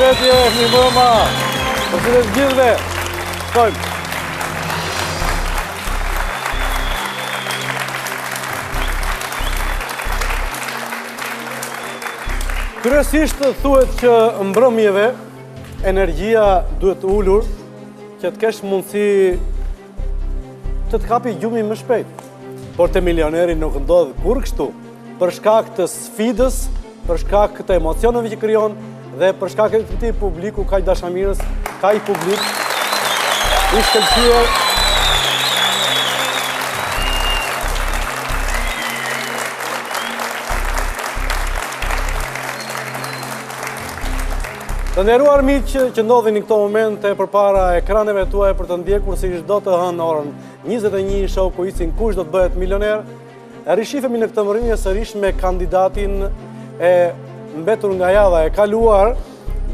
përshëndetje, mi mëma. Përshëndet gjithve. Shkojmë. Kryesisht thuhet që mbrëmjeve energjia duhet ullur që të kesh mundësi të të kapi gjumi më shpejt. Por të milioneri nuk ndodhë kur kështu, për shkak të sfidës, për shkak të emocioneve që krijon dhe për shkak të këtij publiku kaq dashamirës, kaq publik i shkëlqyer. Të nderuar miq që ndodhin në këto momente përpara ekraneve tuaj për të ndjekur se çdo të hënë orën 21 show kuicin kush do të bëhet milioner. Rishifemi në këtë mbrëmje sërish me kandidatin e mbetur nga java e kaluar,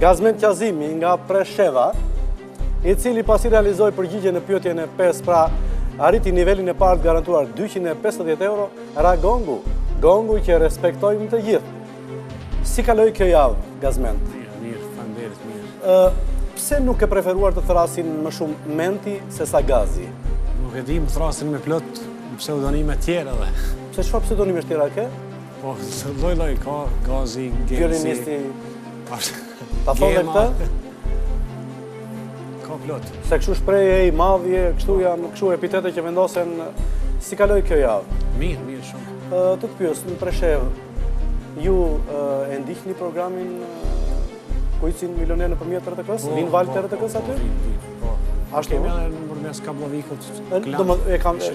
Gazmend Qazimi nga Presheva, i cili pasi realizoi përgjigjen në pyetjen e 5, pra arriti nivelin e parë të garantuar 250 euro, ra gongu. Gongu që respektojmë të gjithë. Si kaloi kjo javë, Gazmend? Pse nuk e preferuar të thrasin më shumë Menti se sa Gazi? Nuk e di, më thrasin me plot pseudonime tjera dhe. Pse çfarë pseudonime tjera ke? Po, lloj ka, Gazi, Gemsi. Violinisti. Ta thonë këtë? Ka plot. Se kështu shprehje i madhje, kështu janë kështu epitete që vendosen. Si kaloi kjo javë? Mirë shumë. Të pyes në Preshevë, ju e ndiqni programin Kuicin milioner nëpërmjet RTK-s? Vin valët e RTK-s aty? Po. Ashtu? Kemi edhe nëpërmes kablovikut.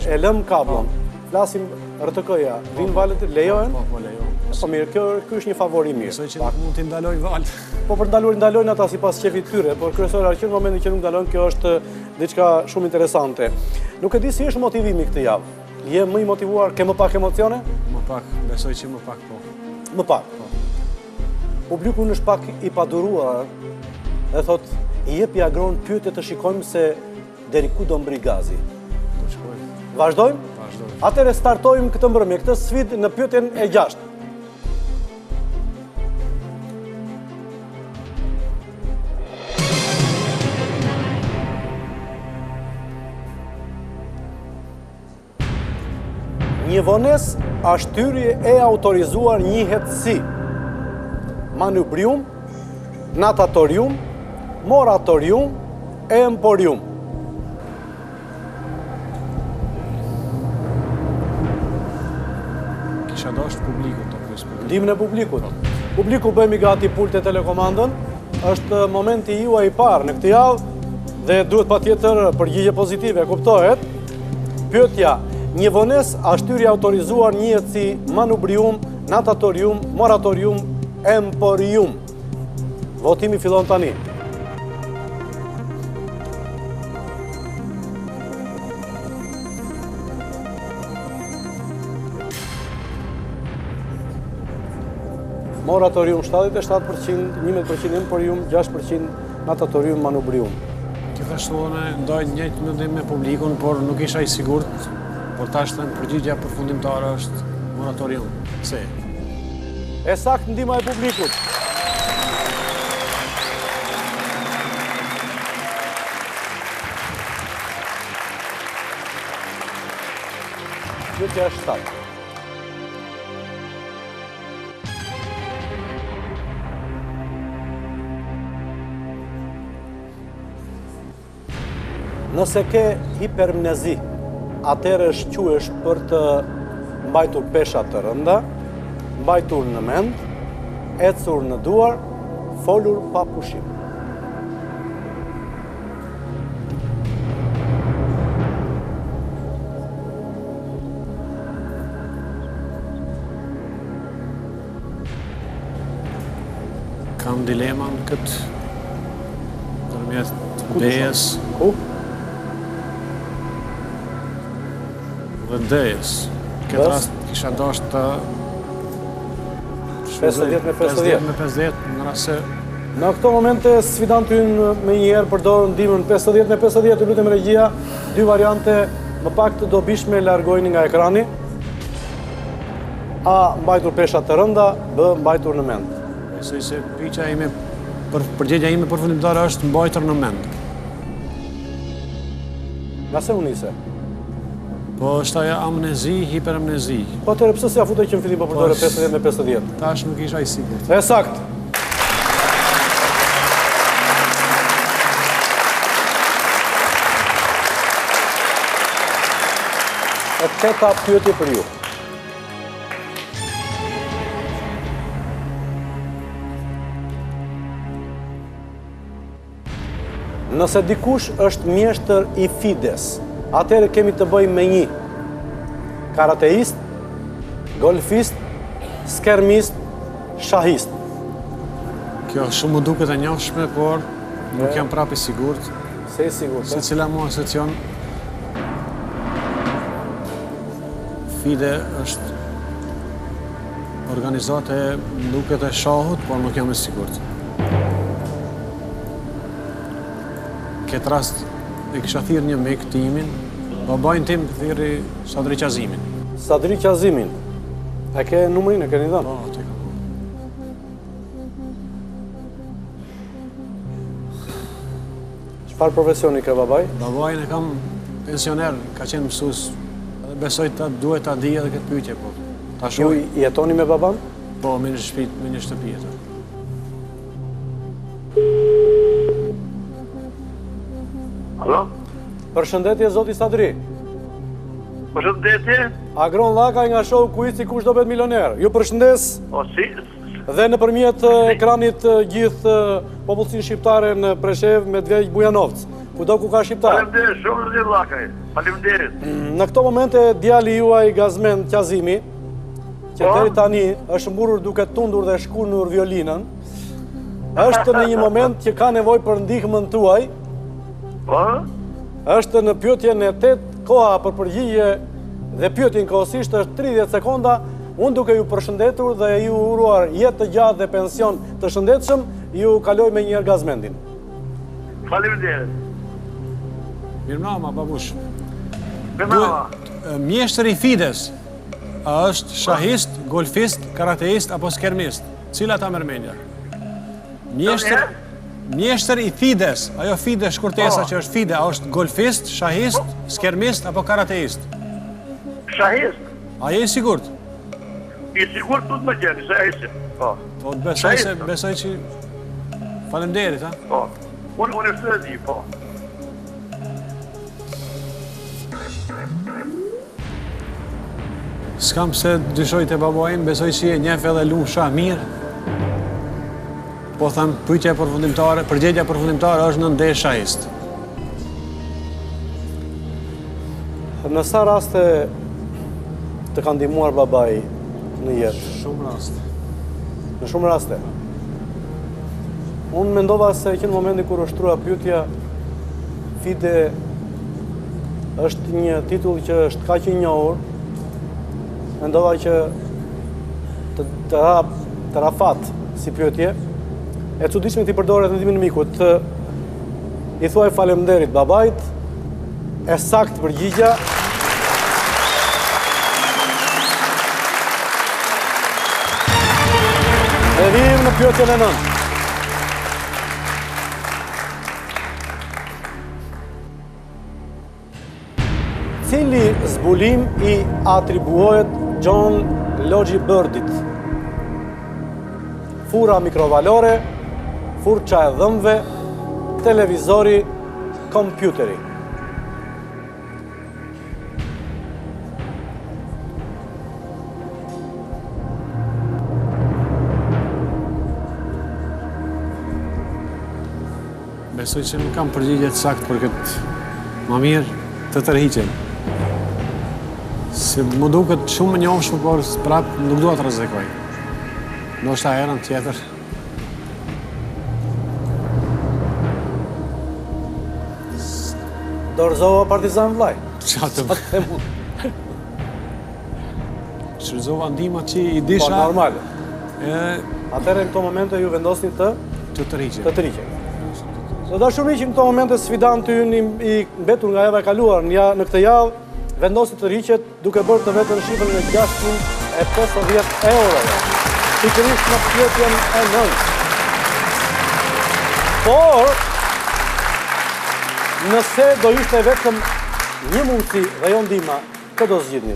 E lëm kablon. Flasim RTK-ja. Vin valët lejohen? Po, lejohen. Po mirë, kjo është një favor i mirë. Besoj që mund t'i ndaloj valët. Po për ndalojnë ata sipas shefit tyre, por kryesore që në momentin që nuk ndalojnë, kjo është diçka shumë interesante. Nuk e di si është motivimi këtë javë. Je më i motivuar, ke më pak emocione? Më pak, besoj që më pak po. Më pak. Publiku është pak i paduruar dhe thot, i jep i agron pyetje të shikojmë se deri ku do mbri Gazi. Do shkojmë. Vazhdojmë? Vazhdojmë. Atëherë startojmë këtë mbrëmje, këtë sfidë në pyetjen e 6. Një vones ashtyrje e autorizuar njihet si manubrium, natatorium, moratorium, e emporium. Kisha dashur publikut të pyes. Ndihmën e publikut. Publiku bëhemi gati pulte telekomandën. Është momenti juaj i parë në këtë javë dhe duhet patjetër përgjigje pozitive, kuptohet? Pyetja: një vones ashtyrje autorizuar njihet si manubrium, natatorium, moratorium, emporium. Votimi fillon tani. Moratorium 77%, 11% emporium, 6% natatorium, manubrium. Gjithashtu unë ndaj njëjtë mendim me publikun, por nuk isha i sigurt, por tash thënë përgjigja përfundimtare është moratorium. Pse? E sakt ndihma e publikut. Pyetja është 7. Nëse ke hipermnezi, atëherë shquhesh për të mbajtur pesha të rënda, mbajtur në mend, ecur në duar, folur pa pushim. Kam dileman këtë ndërmjet D-s dhe D-s. Këtë rast kisha dashur të 50 me 50. Me 50, në rast se në këto momente sfidanti ynë me njëherë përdor ndihmën 50 me 50, ju lutem regjia, dy variante më pak të dobishme largojni nga ekrani. A mbajtur pesha të rënda, B mbajtur në mend. Besoj se pyetja ime Përgjigja ime përfundimtare është mbajtur në mend. Nga se unise? Po është ajo amnezi, hiperamnezi. Po atëherë pse s'ja futej që në fillim po përdore 50 me 50? Tash nuk isha i sigurt. E sakt. E teta pyetje për ju. Nëse dikush është mjeshtër i Fides, atëherë kemi të bëjmë me një karateist, golfist, skermist, shahist. Kjo shumë më duket e njohshme, por nuk jam prapë i sigurt. Se i sigurt, Se cila mua asocion Fide është organizate duket e shahut, por nuk jam i sigurt. Këtë rast e kisha thirrë një mik timin, babain tim thirri Sadri Qazimin. Sadri Qazimin. E ke numrin, e keni dhënë? Po, te kam. Çfarë profesioni ke babaj? Babain e kam pensioner, ka qenë mësues, edhe besoj duhet ta di edhe këtë pyetje, po. Ta Ju shoh. jetoni me baban? Po, me një shtëpi atë. Alo? Përshëndetje, zoti Sadri. Përshëndetje? Agron Llaka nga show Kuici kush do bëhet milioner. Ju përshëndes O, si? dhe nëpërmjet ekranit gjithë popullsinë shqiptare në Preshev, Medvej, Bujanovc, kudo ku ka shqiptar. Faleminderit, shumë zë Llakaj. Faleminderit. Në këto momente djali juaj Gazmen Qazimi, që Po? deri tani është mburur duke tundur dhe shkunur violinën, është në një moment që ka nevojë për ndihmën tuaj. Po? Është në pyetjen e 8, koha për përgjigje dhe pyetjen kohësisht është 30 sekonda. Unë duke ju përshëndetur dhe ju uruar jetë të gjatë dhe pension të shëndetshëm, ju kaloj me njëherë Gazmendin. Faleminderit. Mirëmbrëma, babush. Mirëmbrëma. Mjeshtër i Fides, a është shahist, golfist, karateist apo skermist? Cila ta merr mendja? Mjeshtër i Fides, ajo Fide shkurtesa që është Fide, a është golfist, shahist, skermist apo karateist? Shahist. A je i sigurt? I sigurt të më gjeni, se e si. Po. Po besoj që faleminderit, ha? Po. Unë e së di, po. S'kam se dyshoj të babajim, besoj që je njef edhe lumë shah mirë. Po them, përgjigja përfundimtare është në ndeshje shahist. Në sa raste të ka ndihmuar babai në jetë? Shumë raste. Në shumë raste. Unë mendova se që në momentin kur është shtrua pyetja, Fide është një titull që është kaq i njohur. Mendova që të rafat si pyetje. E çuditshme ti përdore tendimin e mikut. I thuaj faleminderit babait. E sakt përgjigja. E vim në pyetjen e 9. Cili zbulim i atribuohet John Logie Birdit? Fura mikrovalore, furça e dhëmbëve, televizori, kompjuteri. Besoj që nuk kam përgjigje të saktë për këtë. Ma mirë të tërhiqem. Se më duket shumë më njohshme, por prapë nuk dua të rrezikoj. Ndoshta herën tjetër. Dorëzova Partizan vllaj. Qatë Shfrytëzova ndihmat që i Po, disha. normal. E Atëherë në këto momente ju vendosni të tërhiqem. tërhiqeni. Do dashuri që në këto momente sfidanti ynë i mbetur nga java e kaluar në këtë javë vendosi të tërhiqet duke bërë të vetën shifrën e 650 euro. Pikërisht në pyetjen e 9. Por, nëse do ishte vetëm një mundësi dhe jo ndihma, kë do zgjidhni?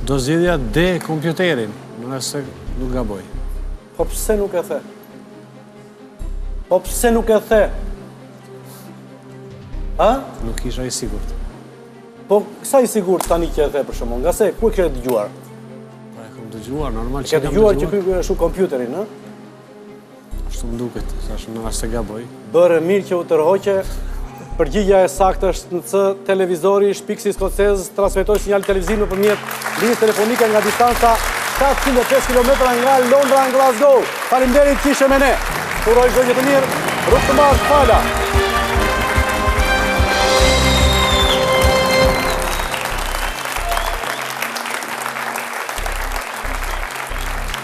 Do zgjidhja kompjuterin, nëse nuk gaboj. Po pse nuk e the? Po pse nuk e the? Ha? Nuk isha i sigurt. Po sa i sigurt tani që e the për shembull? Nga se ku e ke dëgjuar? Pra e kam dëgjuar, normal që Ke dëgjuar që ky është kompjuterin, ë? Ashtu më duket, thash në rast se gaboj. Bërë mirë që u tërhoqe. Përgjigja e saktë është në C, televizori shpiksi skocez transmetoi sinjal televiziv nëpërmjet linjës telefonike nga distanca 705 km nga Londra në Glasgow. Faleminderit që ishe me ne. Uroj gjë të mirë. Rrugë të mbarë, fala.